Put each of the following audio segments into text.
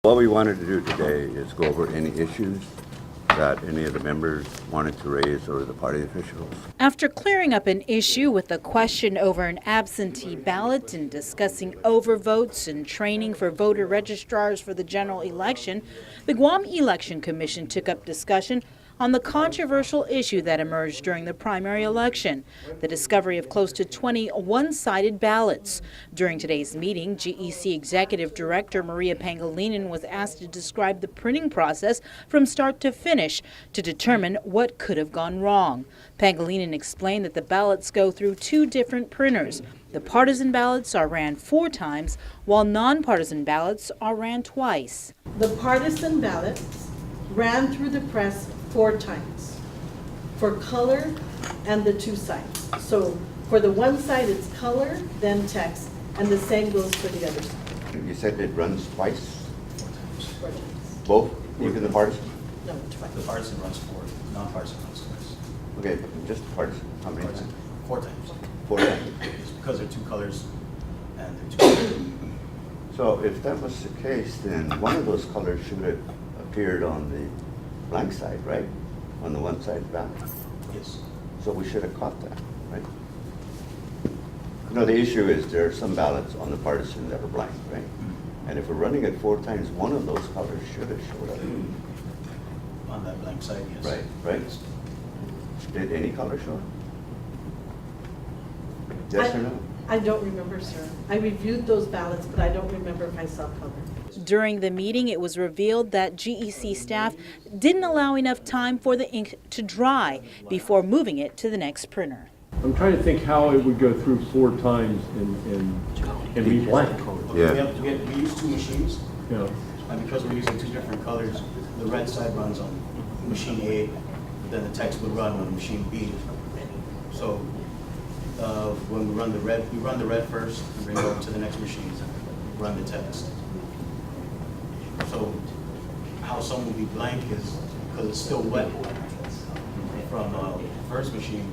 What we wanted to do today is go over any issues that any of the members wanted to raise or the party officials. After clearing up an issue with a question over an absentee ballot and discussing overvotes and training for voter registrars for the general election, the Guam Election Commission took up discussion on the controversial issue that emerged during the primary election, the discovery of close to 20 one-sided ballots. During today's meeting, GEC Executive Director Maria Pangilinan was asked to describe the printing process from start to finish to determine what could have gone wrong. Pangilinan explained that the ballots go through two different printers. The partisan ballots are ran 4 times, while nonpartisan ballots are ran twice. The partisan ballots ran through the press 4 times for color and the 2 sides. So for the one side it's color, then text, and the same goes for the other side. You said it runs twice? 4 times. Both? Even the partisan? No, twice. The partisan runs 4, non-partisan runs twice. Okay, but just the partisan. How many Partisan, times? 4 times. 4 times. It's because they're 2 colors and they're 2 colors. So if that was the case, then one of those colors should have appeared on the blank side, right? On the one side ballot. Yes. So we should have caught that, right? No, the issue is there are some ballots on the partisan that are blank, right? And if we're running it 4 times, one of those colors should have showed up. On that blank side, yes. Right, right. Did any color show up? Yes or no? I don't remember, sir. I reviewed those ballots, but I don't remember if I saw color. During the meeting, it was revealed that GEC staff didn't allow enough time for the ink to dry before moving it to the next printer. I'm trying to think how it would go through 4 times and be blank. Yeah. We use 2 machines, You know, and because we're using 2 different colors, the red side runs on machine A, then the text would run on machine B. So when we run the red first, and bring it over to the next machine, run the text. So how some will be blank is because it's still wet from first machine.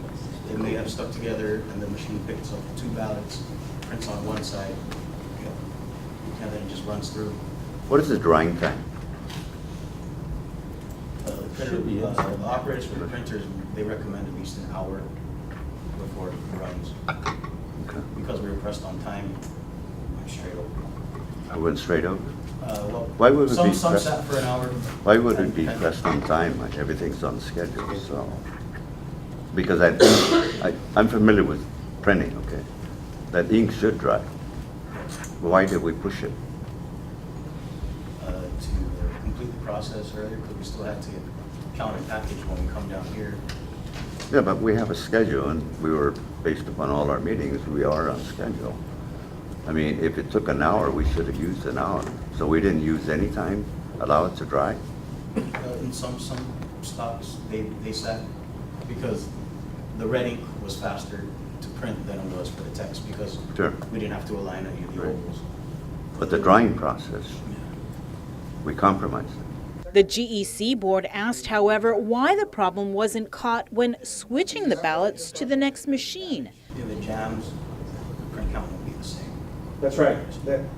They may have stuck together, and the machine picks up 2 ballots, prints on one side, and then it just runs through. What is the drying time? The operators for the printers, they recommend at least an hour before it runs. Okay. Because we were pressed on time, went straight over. I went straight over. Well, Why would it some be pressed? sat for an hour. Why would it be pressed on time? Like everything's on schedule, so. Because I think, I'm familiar with printing, okay? That ink should dry. Why did we push it? To complete the process earlier, because we still had to count and package when we come down here. Yeah, but we have a schedule, and we were, based upon all our meetings, we are on schedule. I mean, if it took an hour, we should have used an hour. So we didn't use any time, allow it to dry? In some stocks, they sat because the red ink was faster to print than it was for the text because Sure. we didn't have to align any of the Right. ovals. But the drying process, we compromised it. The GEC board asked, however, why the problem wasn't caught when switching the ballots to the next machine. In the jams, the print count won't be the same. That's right.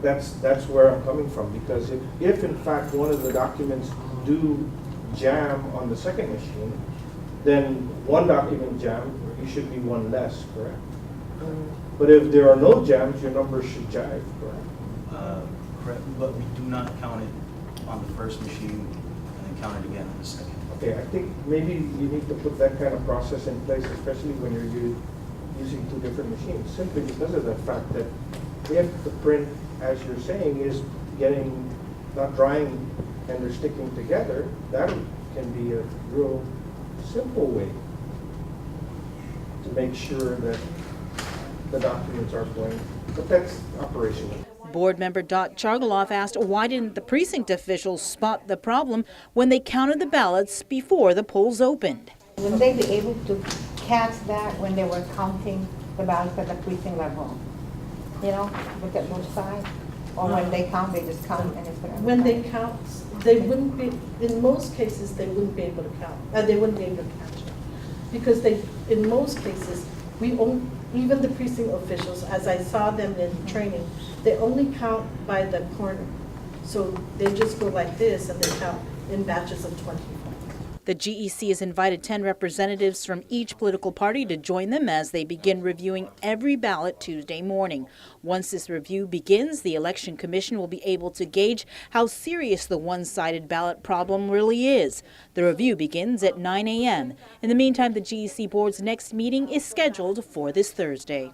That's where I'm coming from, because if in fact one of the documents do jam on the second machine, then one document jam, you should be one less, correct? But if there are no jams, your numbers should jive, correct? Correct, but we do not count it on the first machine and then count it again on the second. Okay, I think maybe you need to put that kind of process in place, especially when you're using 2 different machines, simply because of the fact that if the print, as you're saying, is not drying and they're sticking together, that can be a real simple way to make sure that the documents are going, but that's operational. Board member Dot Chargaloff asked why didn't the precinct officials spot the problem when they counted the ballots before the polls opened. Wouldn't they be able to catch that when they were counting the ballots at the precinct level? You know, look at both sides? Or when they count, they just count and it's whatever. When they count, they wouldn't be, in most cases, they wouldn't be able to count. They wouldn't be able to catch it. Because in most cases, even the precinct officials, as I saw them in training, they only count by the corner. So they just go like this and they count in batches of 20. The GEC has invited 10 representatives from each political party to join them as they begin reviewing every ballot Tuesday morning. Once this review begins, the Election Commission will be able to gauge how serious the one-sided ballot problem really is. The review begins at 9 a.m. In the meantime, the GEC board's next meeting is scheduled for this Thursday.